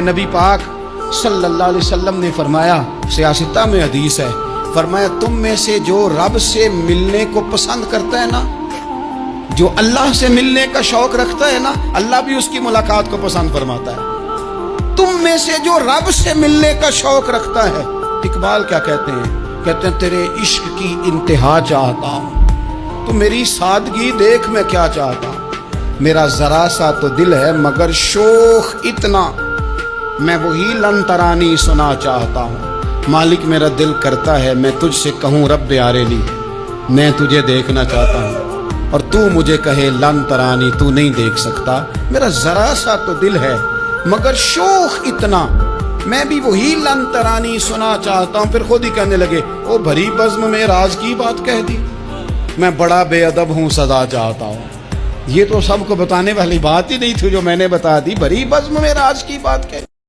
نبی پاک صلی اللہ علیہ وسلم نے فرمایا، سیاستہ میں حدیث ہے، فرمایا تم میں سے جو رب سے ملنے کو پسند کرتا ہے نا، جو اللہ سے ملنے کا شوق رکھتا ہے نا، اللہ بھی اس کی ملاقات کو پسند فرماتا ہے۔ تم میں سے جو رب سے ملنے کا شوق رکھتا ہے، اقبال کیا کہتے ہیں؟ کہتے ہیں تیرے عشق کی انتہا چاہتا ہوں، تو میری سادگی دیکھ میں کیا چاہتا ہوں، میرا ذرا سا تو دل ہے مگر شوق اتنا، میں وہی لن ترانی سنا چاہتا ہوں، مالک میرا دل کرتا ہے میں تجھ سے کہوں رب آریلی، میں تجھے دیکھنا چاہتا ہوں، اور تو مجھے کہے لن ترانی، تو نہیں دیکھ سکتا، میرا ذرا سا تو دل ہے مگر شوق اتنا، میں بھی وہی لن ترانی سنا چاہتا ہوں۔ پھر خود ہی کہنے لگے او بھری بزم میں راز کی بات کہہ دی، میں بڑا بے ادب ہوں سزا چاہتا ہوں۔ یہ تو سب کو بتانے والی بات ہی نہیں تھی جو میں نے بتا دی، بھری بزم میں راز کی بات کہہ دی۔